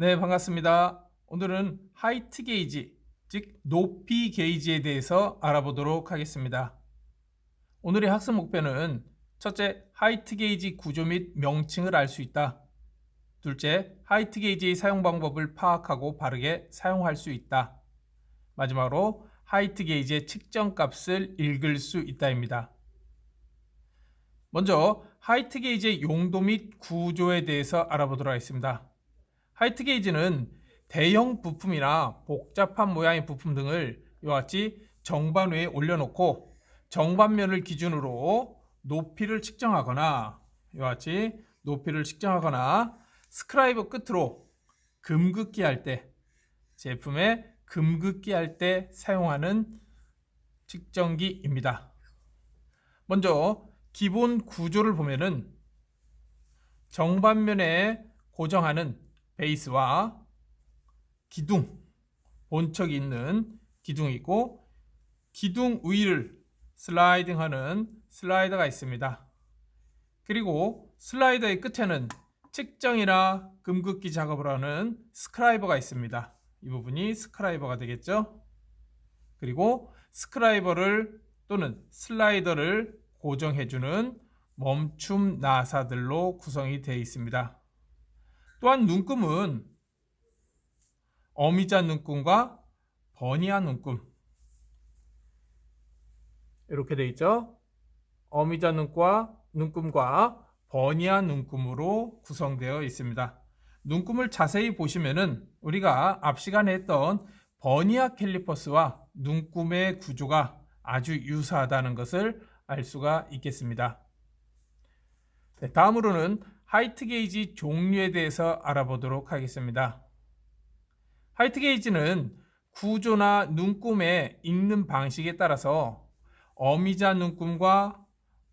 네, 반갑습니다. 오늘은 하이트 게이지, 즉 높이 게이지에 대해서 알아보도록 하겠습니다. 오늘의 학습 목표는 첫째, 하이트 게이지 구조 및 명칭을 알 수 있다. 둘째, 하이트 게이지의 사용 방법을 파악하고 바르게 사용할 수 있다. 마지막으로 하이트 게이지의 측정 값을 읽을 수 있다입니다. 먼저 하이트 게이지의 용도 및 구조에 대해서 알아보도록 하겠습니다. 하이트 게이지는 대형 부품이나 복잡한 모양의 부품 등을 이와 같이 정반 위에 올려놓고 정반면을 기준으로 높이를 측정하거나 이와 같이 높이를 측정하거나 스크라이버 끝으로 금긋기 할 때, 제품에 금긋기 할 때 사용하는 측정기입니다. 먼저 기본 구조를 보면은 정반면에 고정하는 베이스와 기둥, 본척이 있는 기둥이 있고 기둥 위를 슬라이딩하는 슬라이더가 있습니다. 그리고 슬라이더의 끝에는 측정이나 금긋기 작업을 하는 스크라이버가 있습니다. 이 부분이 스크라이버가 되겠죠. 그리고 스크라이버를 또는 슬라이더를 고정해주는 멈춤 나사들로 구성이 되어 있습니다. 또한 눈금은 어미자 눈금과 버니아 눈금, 이렇게 되어 있죠. 어미자 눈금과 버니아 눈금으로 구성되어 있습니다. 눈금을 자세히 보시면은 우리가 앞 시간에 했던 버니아 캘리퍼스와 눈금의 구조가 아주 유사하다는 것을 알 수가 있겠습니다. 네, 다음으로는 하이트 게이지 종류에 대해서 알아보도록 하겠습니다. 하이트 게이지는 구조나 눈금의 읽는 방식에 따라서 어미자 눈금과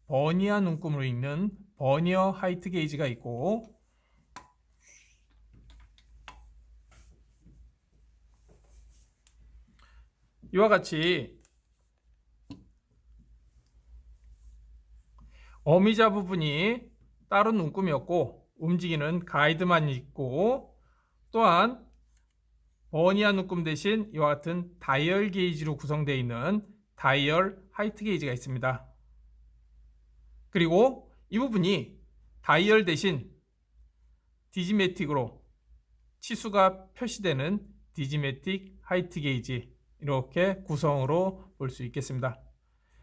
버니아 눈금으로 읽는 버니어 하이트 게이지가 있고, 이와 같이 어미자 부분이 따로 눈금이었고 움직이는 가이드만 있고, 또한 버니아 눈금 대신 이와 같은 다이얼 게이지로 구성되어 있는 다이얼 하이트 게이지가 있습니다. 그리고 이 부분이 다이얼 대신 디지매틱으로 치수가 표시되는 디지매틱 하이트 게이지, 이렇게 구성으로 볼 수 있겠습니다.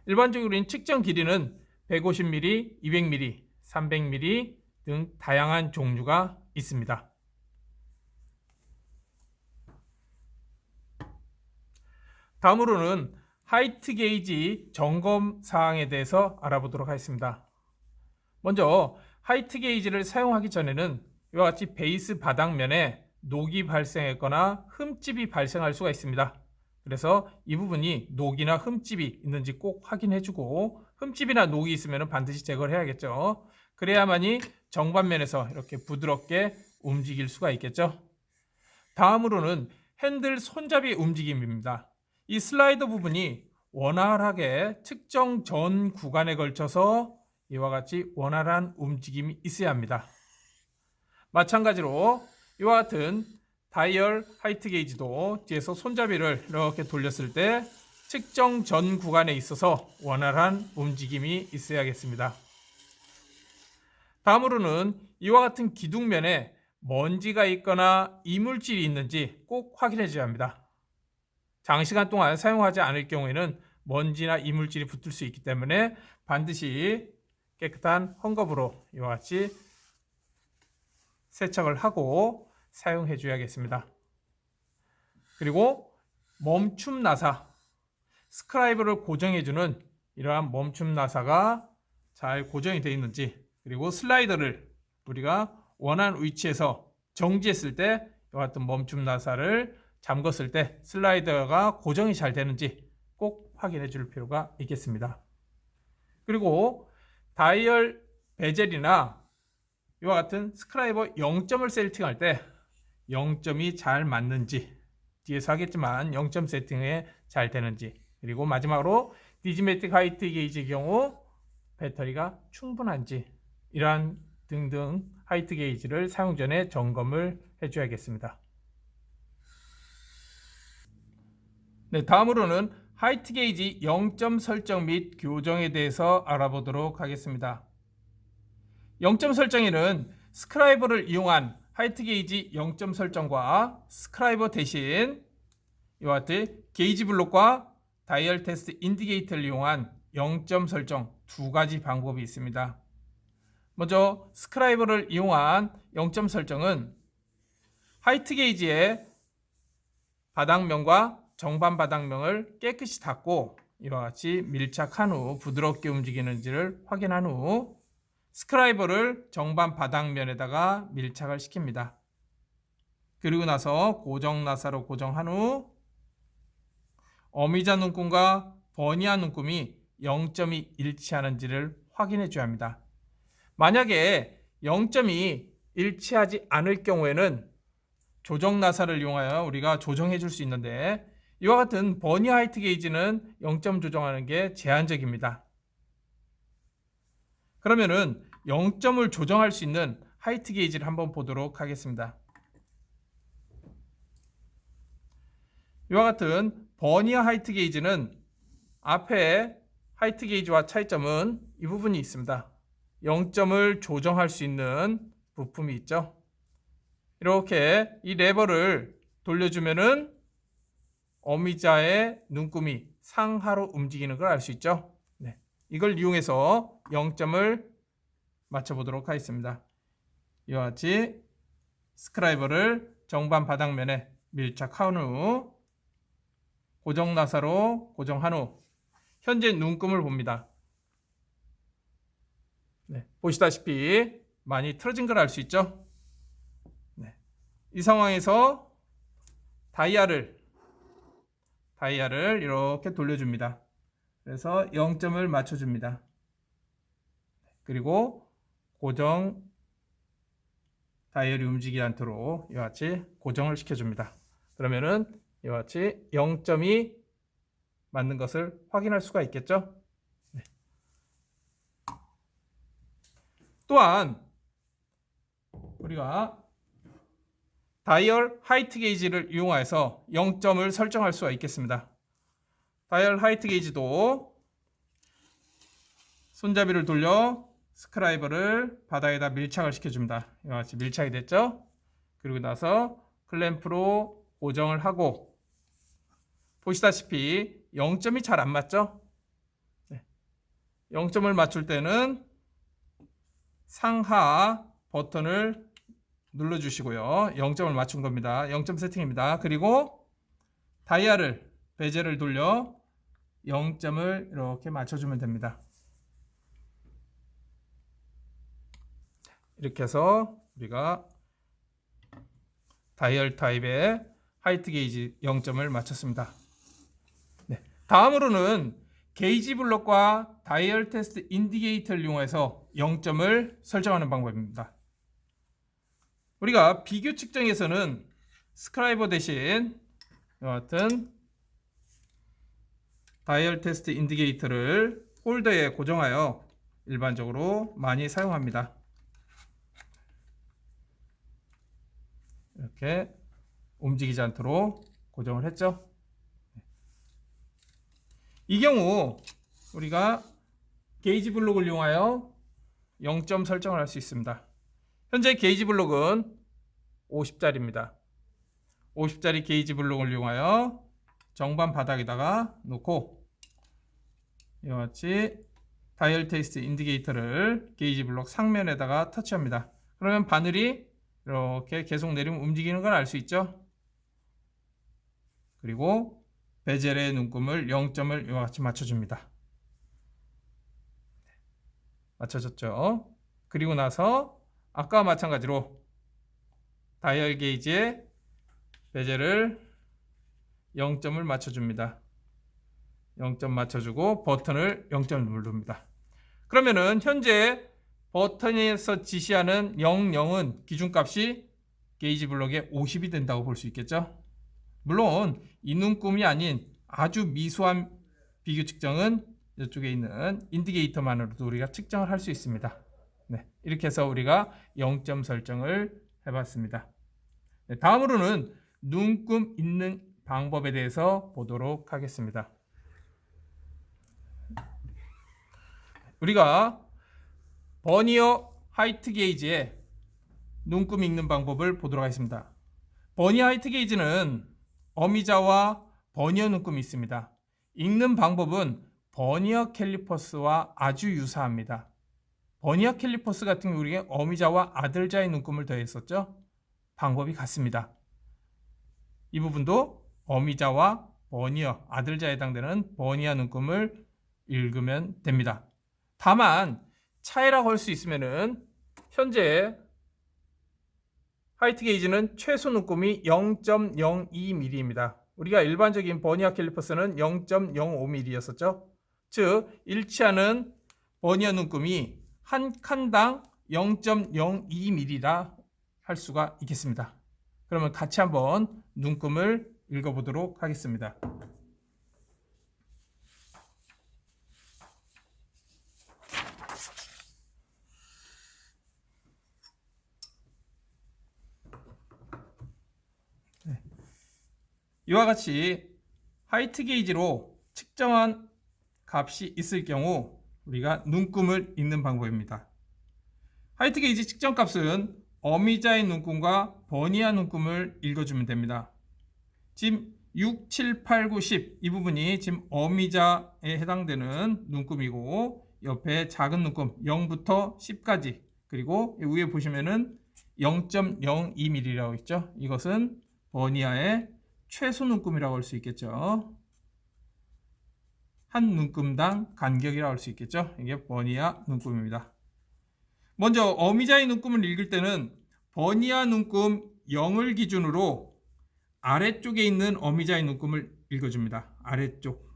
일반적으로 측정 길이는 150mm, 200mm, 300mm 등 다양한 종류가 있습니다. 다음으로는 하이트 게이지 점검 사항에 대해서 알아보도록 하겠습니다. 먼저 하이트 게이지를 사용하기 전에는 이와 같이 베이스 바닥면에 녹이 발생했거나 흠집이 발생할 수가 있습니다. 그래서 이 부분이 녹이나 흠집이 있는지 꼭 확인해주고, 흠집이나 녹이 있으면 반드시 제거를 해야겠죠. 그래야만이 정반면에서 이렇게 부드럽게 움직일 수가 있겠죠. 다음으로는 핸들 손잡이 움직임입니다. 이 슬라이더 부분이 원활하게 측정 전 구간에 걸쳐서 이와 같이 원활한 움직임이 있어야 합니다. 마찬가지로 이와 같은 다이얼 하이트 게이지도 뒤에서 손잡이를 이렇게 돌렸을 때 측정 전 구간에 있어서 원활한 움직임이 있어야겠습니다. 다음으로는 이와 같은 기둥면에 먼지가 있거나 이물질이 있는지 꼭 확인해 줘야 합니다. 장시간 동안 사용하지 않을 경우에는 먼지나 이물질이 붙을 수 있기 때문에 반드시 깨끗한 헝겊으로 이와 같이 세척을 하고 사용해 줘야겠습니다. 그리고 멈춤 나사, 스크라이버를 고정해 주는 이러한 멈춤 나사가 잘 고정이 되어 있는지, 그리고 슬라이더를 우리가 원하는 위치에서 정지했을 때 이와 같은 멈춤 나사를 잠궜을 때 슬라이더가 고정이 잘 되는지 꼭 확인해 줄 필요가 있겠습니다. 그리고 다이얼 베젤이나 이와 같은 스크라이버 0점을 세팅할 때 0점이 잘 맞는지, 뒤에서 하겠지만 0점 세팅에 잘 되는지, 그리고 마지막으로 디지매틱 하이트 게이지의 경우 배터리가 충분한지, 이러한 등등 하이트 게이지를 사용 전에 점검을 해줘야겠습니다. 네, 다음으로는 하이트 게이지 0점 설정 및 교정에 대해서 알아보도록 하겠습니다. 0점 설정에는 스크라이버를 이용한 하이트 게이지 0점 설정과 스크라이버 대신 이와 같이 게이지 블록과 다이얼 테스트 인디게이터를 이용한 0점 설정 두 가지 방법이 있습니다. 먼저 스크라이버를 이용한 0점 설정은 하이트 게이지의 바닥면과 정반 바닥면을 깨끗이 닦고 이와 같이 밀착한 후 부드럽게 움직이는지를 확인한 후 스크라이버를 정반 바닥면에다가 밀착을 시킵니다. 그리고 나서 고정 나사로 고정한 후 어미자 눈금과 버니아 눈금이 0점이 일치하는지를 확인해 줘야 합니다. 만약에 0점이 일치하지 않을 경우에는 조정 나사를 이용하여 우리가 조정해 줄 수 있는데 이와 같은 버니아 하이트 게이지는 0점 조정하는 게 제한적입니다. 그러면은 0점을 조정할 수 있는 하이트 게이지를 한번 보도록 하겠습니다. 이와 같은 버니아 하이트 게이지는 앞에 하이트 게이지와 차이점은 이 부분이 있습니다. 0점을 조정할 수 있는 부품이 있죠. 이렇게 이 레버를 돌려주면은 어미자의 눈금이 상하로 움직이는 걸 알 수 있죠. 네. 이걸 이용해서 0점을 맞춰보도록 하겠습니다. 이와 같이 스크라이버를 정반 바닥면에 밀착한 후 고정 나사로 고정한 후 현재 눈금을 봅니다. 네. 보시다시피 많이 틀어진 걸 알 수 있죠. 네. 이 상황에서 다이아를 이렇게 돌려줍니다. 그래서 0점을 맞춰줍니다. 그리고 고정 다이얼이 움직이지 않도록 이와 같이 고정을 시켜줍니다. 그러면은 이와 같이 0점이 맞는 것을 확인할 수가 있겠죠. 네. 또한 우리가 다이얼 하이트 게이지를 이용해서 0점을 설정할 수가 있겠습니다. 다이얼 하이트 게이지도 손잡이를 돌려 스크라이버를 바닥에다 밀착을 시켜줍니다. 이와 같이 밀착이 됐죠? 그리고 나서 클램프로 고정을 하고 보시다시피 0점이 잘 안 맞죠? 네. 0점을 맞출 때는 상하 버튼을 눌러주시고요. 0점을 맞춘 겁니다. 0점 세팅입니다. 그리고 다이아를 베젤을 돌려 0점을 이렇게 맞춰주면 됩니다. 이렇게 해서 우리가 다이얼 타입의 하이트 게이지 0점을 맞췄습니다. 네. 다음으로는 게이지 블록과 다이얼 테스트 인디게이터를 이용해서 0점을 설정하는 방법입니다. 우리가 비교 측정에서는 스크라이버 대신 이와 같은 다이얼 테스트 인디게이터를 홀더에 고정하여 일반적으로 많이 사용합니다. 이렇게 움직이지 않도록 고정을 했죠. 이 경우 우리가 게이지 블록을 이용하여 0점 설정을 할 수 있습니다. 현재 게이지 블록은 50짜리입니다. 50짜리 게이지 블록을 이용하여 정반 바닥에다가 놓고 이와 같이 다이얼 테스트 인디게이터를 게이지 블록 상면에다가 터치합니다. 그러면 바늘이 이렇게 계속 내리면 움직이는 걸 알 수 있죠. 그리고 베젤의 눈금을 0점을 이와 같이 맞춰줍니다. 맞춰졌죠. 그리고 나서 아까와 마찬가지로 다이얼 게이지에 베젤을 0점을 맞춰줍니다. 0점 맞춰주고 버튼을 0점 누릅니다. 그러면은 현재 버튼에서 지시하는 00은 기준값이 게이지 블록에 50이 된다고 볼 수 있겠죠. 물론 이 눈금이 아닌 아주 미수한 비교 측정은 이쪽에 있는 인디게이터만으로도 우리가 측정을 할 수 있습니다. 네, 이렇게 해서 우리가 0점 설정을 해봤습니다. 네, 다음으로는 눈금 읽는 방법에 대해서 보도록 하겠습니다. 우리가 버니어 하이트 게이지의 눈금 읽는 방법을 보도록 하겠습니다. 버니어 하이트 게이지는 어미자와 버니어 눈금이 있습니다. 읽는 방법은 버니어 캘리퍼스와 아주 유사합니다. 버니어 캘리퍼스 같은 경우 우리가 어미자와 아들자의 눈금을 더했었죠. 방법이 같습니다. 이 부분도 어미자와 버니어, 아들자에 해당되는 버니어 눈금을 읽으면 됩니다. 다만 차이라고 할 수 있으면은 현재 하이트 게이지는 최소 눈금이 0.02mm입니다. 우리가 일반적인 버니어 캘리퍼스는 0.05mm였었죠. 즉 일치하는 버니어 눈금이 한 칸당 0.02mm라 할 수가 있겠습니다. 그러면 같이 한번 눈금을 읽어보도록 하겠습니다. 이와 같이 하이트 게이지로 측정한 값이 있을 경우 우리가 눈금을 읽는 방법입니다. 하이트 게이지 측정 값은 어미자의 눈금과 버니어 눈금을 읽어주면 됩니다. 지금 6, 7, 8, 9, 10 이 부분이 지금 어미자에 해당되는 눈금이고 옆에 작은 눈금 0부터 10까지 그리고 위에 보시면은 0.02mm라고 있죠. 이것은 버니어의 최소 눈금이라고 할 수 있겠죠. 한 눈금당 간격이라고 할 수 있겠죠. 이게 버니어 눈금입니다. 먼저 어미자의 눈금을 읽을 때는 버니어 눈금 0을 기준으로 아래쪽에 있는 어미자의 눈금을 읽어줍니다. 아래쪽.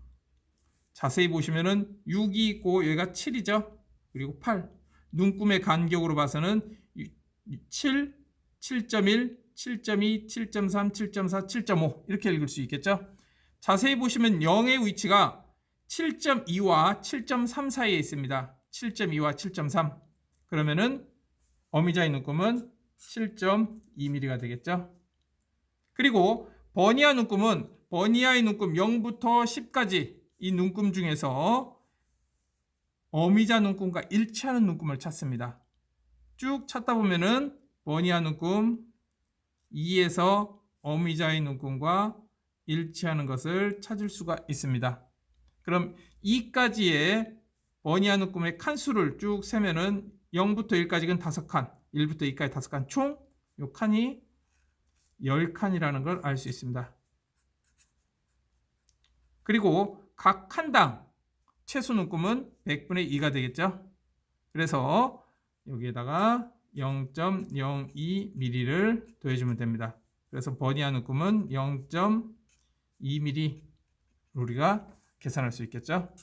자세히 보시면은 6이 있고 여기가 7이죠. 그리고 8. 눈금의 간격으로 봐서는 7, 7.1, 7.2, 7.3, 7.4, 7.5 이렇게 읽을 수 있겠죠. 자세히 보시면 0의 위치가 7.2와 7.3 사이에 있습니다. 7.2와 7.3 그러면은 어미자의 눈금은 7.2mm가 되겠죠. 그리고 버니어 눈금은 버니어의 눈금 0부터 10까지 이 눈금 중에서 어미자 눈금과 일치하는 눈금을 찾습니다. 쭉 찾다 보면은 버니어 눈금 2에서 어미자의 눈금과 일치하는 것을 찾을 수가 있습니다. 그럼 2까지의 버니어 눈금의 칸수를 쭉 세면은 0부터 1까지는 5칸, 1부터 2까지 5칸, 총 이 칸이 10칸이라는 걸 알 수 있습니다. 그리고 각 칸당 최소 눈금은 100분의 2가 되겠죠. 그래서 여기에다가 0.02mm를 더해주면 됩니다. 그래서 버니어 눈금은 0.2mm 우리가 계산할 수 있겠죠.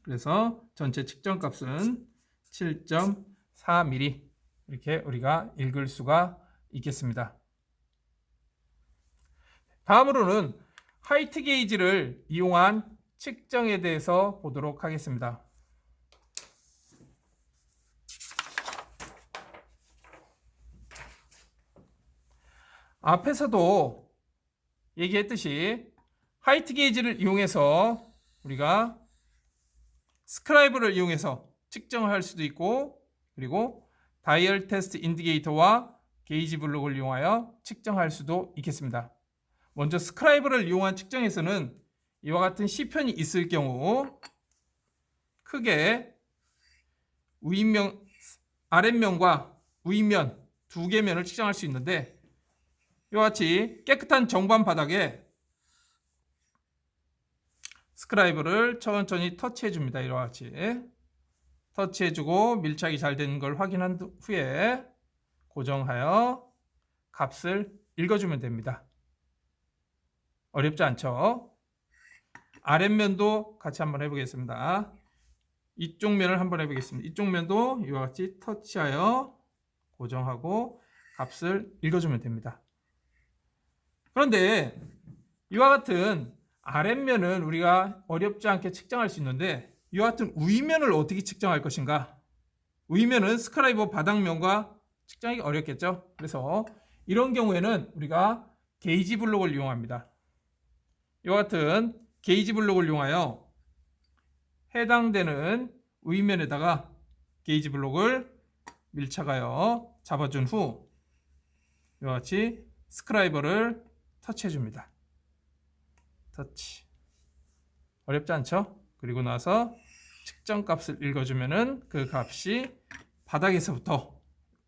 그래서 전체 측정값은 7.4mm 이렇게 우리가 읽을 수가 있겠습니다. 다음으로는 하이트 게이지를 이용한 측정에 대해서 보도록 하겠습니다. 앞에서도 얘기했듯이 하이트 게이지를 이용해서 우리가 스크라이브를 이용해서 측정을 할 수도 있고 그리고 다이얼 테스트 인디게이터와 게이지 블록을 이용하여 측정할 수도 있겠습니다. 먼저 스크라이브를 이용한 측정에서는 이와 같은 C편이 있을 경우 크게 위면, 아랫면과 위면 두 개 면을 측정할 수 있는데 이와 같이 깨끗한 정반 바닥에 스크라이브를 천천히 터치해 줍니다. 이와 같이 터치해 주고 밀착이 잘 되는 걸 확인한 후에 고정하여 값을 읽어주면 됩니다. 어렵지 않죠? 아랫면도 같이 한번 해보겠습니다. 이쪽 면을 한번 해보겠습니다. 이쪽 면도 이와 같이 터치하여 고정하고 값을 읽어주면 됩니다. 그런데 이와 같은 아랫면은 우리가 어렵지 않게 측정할 수 있는데 이와 같은 위면을 어떻게 측정할 것인가? 위면은 스크라이버 바닥면과 측정하기 어렵겠죠. 그래서 이런 경우에는 우리가 게이지 블록을 이용합니다. 이와 같은 게이지 블록을 이용하여 해당되는 위면에다가 게이지 블록을 밀착하여 잡아준 후 이와 같이 스크라이버를 터치해 줍니다. 터치. 어렵지 않죠? 그리고 나서 측정 값을 읽어주면은 그 값이 바닥에서부터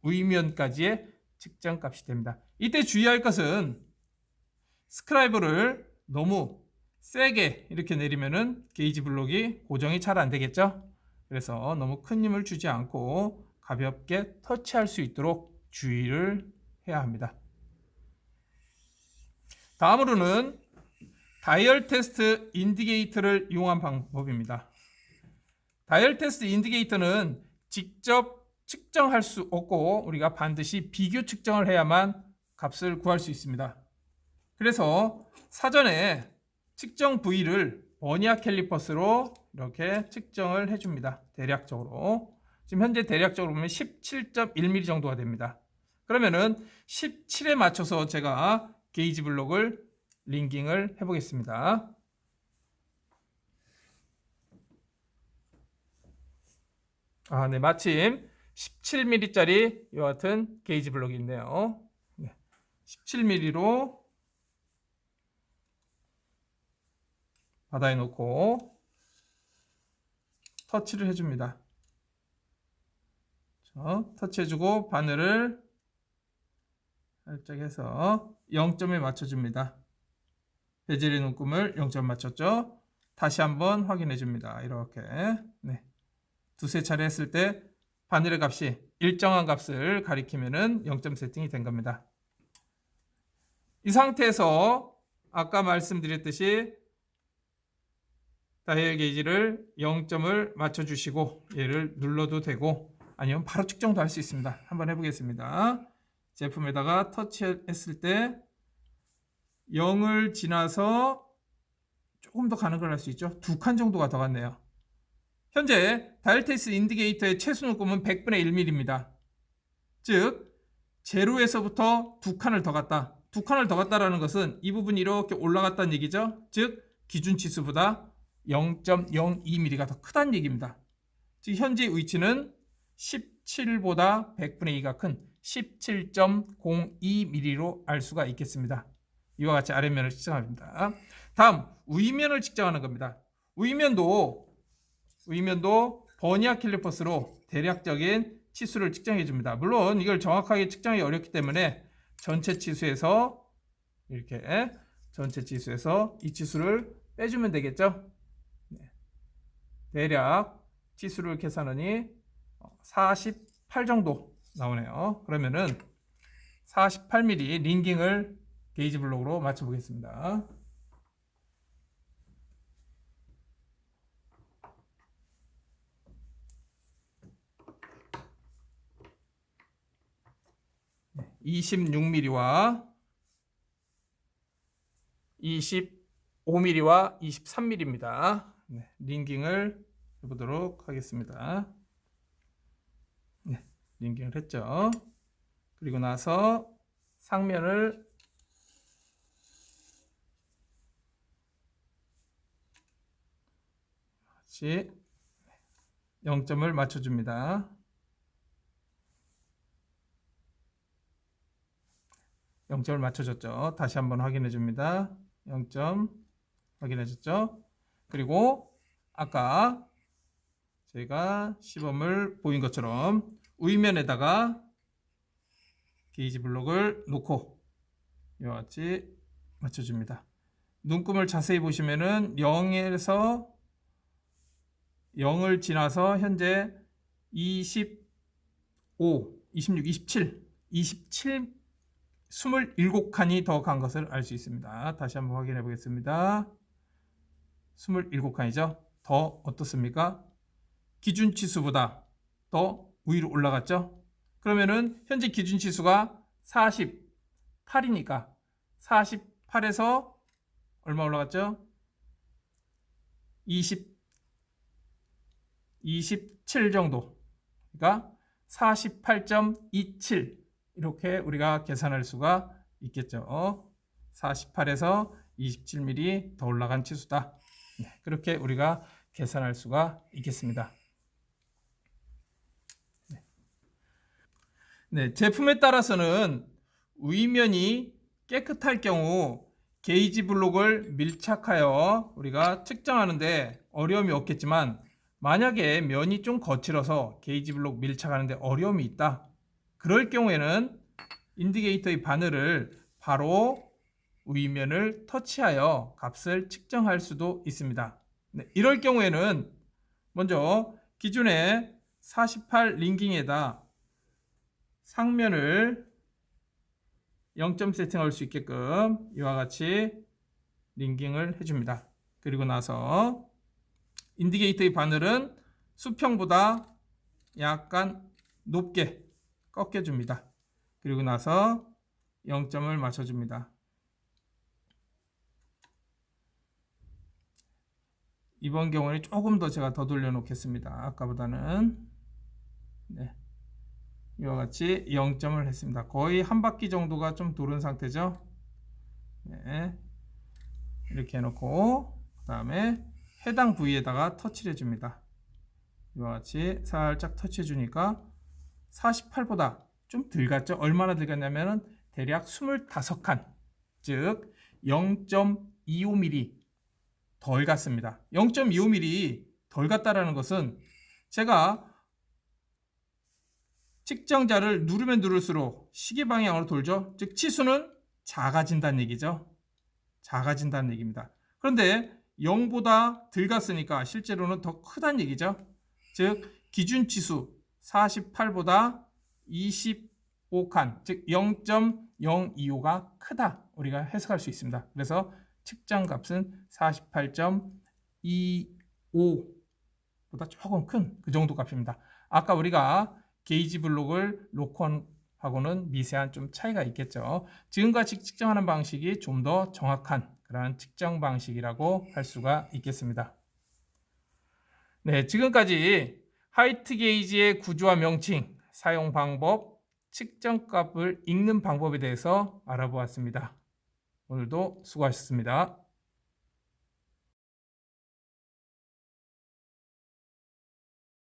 위면까지의 측정 값이 됩니다. 이때 주의할 것은 스크라이버를 너무 세게 이렇게 내리면은 게이지 블록이 고정이 잘 안 되겠죠? 그래서 너무 큰 힘을 주지 않고 가볍게 터치할 수 있도록 주의를 해야 합니다. 다음으로는 다이얼 테스트 인디게이터를 이용한 방법입니다. 다이얼 테스트 인디게이터는 직접 측정할 수 없고 우리가 반드시 비교 측정을 해야만 값을 구할 수 있습니다. 그래서 사전에 측정 부위를 버니아 캘리퍼스로 이렇게 측정을 해줍니다. 대략적으로. 지금 현재 대략적으로 보면 17.1mm 정도가 됩니다. 그러면은 17에 맞춰서 제가 게이지 블록을 링깅을 해보겠습니다. 네, 마침 17mm짜리 이와 같은 게이지 블록이 있네요. 17mm로 바다에 놓고 터치를 해줍니다. 터치해주고 바늘을 살짝 해서 0점에 맞춰줍니다. 베젤의 눈금을 0점 맞췄죠? 다시 한번 확인해 줍니다. 이렇게 두세 차례 했을 때 바늘의 값이 일정한 값을 가리키면은 0점 세팅이 된 겁니다. 이 상태에서 아까 말씀드렸듯이 다이얼 게이지를 0점을 맞춰주시고 얘를 눌러도 되고 아니면 바로 측정도 할 수 있습니다. 한번 해보겠습니다. 제품에다가 터치했을 때 0을 지나서 조금 더 가는 걸 할 수 있죠. 2칸 정도가 더 갔네요. 현재 다이얼 테스트 인디게이터의 최소 눈금은 100분의 1mm입니다. 즉 제로에서부터 2칸을 더 갔다. 2칸을 더 갔다라는 것은 이 부분이 이렇게 올라갔다는 얘기죠. 즉 기준치수보다 0.02mm가 더 크다는 얘기입니다. 즉 현재 위치는 17보다 100분의 2가 큰 17.02mm로 알 수가 있겠습니다. 이와 같이 아랫면을 측정합니다. 다음 위면을 측정하는 겁니다. 위면도 버니아 캘리퍼스로 대략적인 치수를 측정해 줍니다. 물론 이걸 정확하게 측정하기 어렵기 때문에 전체 치수에서 이렇게 전체 치수에서 이 치수를 빼주면 되겠죠. 대략 치수를 계산하니 48 정도 나오네요. 그러면은 48mm 링깅을 게이지 블록으로 맞춰 보겠습니다. 네, 26mm와 25mm와 23mm입니다. 링깅을 해보도록 하겠습니다. 링깅을 했죠. 그리고 나서 상면을 같이 0점을 맞춰줍니다. 0점을 맞춰줬죠. 다시 한번 확인해 줍니다. 0점 확인해 줬죠. 그리고 아까 저희가 시범을 보인 것처럼 위면에다가 게이지 블록을 놓고 이와 같이 맞춰줍니다. 눈금을 자세히 보시면은 0에서 0을 지나서 현재 25, 26, 27, 27칸이 더 간 것을 알 수 있습니다. 다시 한번 확인해 보겠습니다. 27칸이죠. 더 어떻습니까? 기준치수보다 더 위로 올라갔죠. 그러면은 현재 기준치수가 48이니까 48에서 얼마 올라갔죠? 27 정도 그러니까 48.27 이렇게 우리가 계산할 수가 있겠죠. 48에서 27mm 더 올라간 치수다. 네, 그렇게 우리가 계산할 수가 있겠습니다. 네, 제품에 따라서는 위면이 깨끗할 경우 게이지 블록을 밀착하여 우리가 측정하는데 어려움이 없겠지만, 만약에 면이 좀 거칠어서 게이지 블록 밀착하는데 어려움이 있다. 그럴 경우에는 인디게이터의 바늘을 바로 위면을 터치하여 값을 측정할 수도 있습니다. 네, 이럴 경우에는 먼저 기존의 48 링깅에다 상면을 0점 세팅할 수 있게끔 이와 같이 링깅을 해줍니다. 그리고 나서 인디게이터의 바늘은 수평보다 약간 높게 꺾여줍니다. 그리고 나서 0점을 맞춰줍니다. 이번 경우는 조금 더 제가 더 돌려놓겠습니다. 아까보다는. 네. 이와 같이 0점을 했습니다. 거의 한 바퀴 정도가 좀 도른 상태죠. 네. 이렇게 해놓고 그 다음에 해당 부위에다가 터치를 해줍니다. 이와 같이 살짝 터치해 주니까 48보다 좀 덜 갔죠. 얼마나 덜 갔냐면 대략 25칸, 즉 0.25mm 덜 갔습니다. 0.25mm 덜 갔다라는 것은 제가 측정자를 누르면 누를수록 시계 방향으로 돌죠. 즉 치수는 작아진다는 얘기죠. 작아진다는 얘기입니다. 그런데 0보다 덜 갔으니까 실제로는 더 크다는 얘기죠. 즉 기준 치수 48보다 25칸, 즉 0.025가 크다, 우리가 해석할 수 있습니다. 그래서 측정 값은 48.25보다 조금 큰 그 정도 값입니다. 아까 우리가 게이지 블록을 로컨하고는 미세한 좀 차이가 있겠죠. 지금같이 측정하는 방식이 좀 더 정확한 그런 측정 방식이라고 할 수가 있겠습니다. 네, 지금까지 하이트 게이지의 구조와 명칭, 사용 방법, 측정값을 읽는 방법에 대해서 알아보았습니다. 오늘도 수고하셨습니다.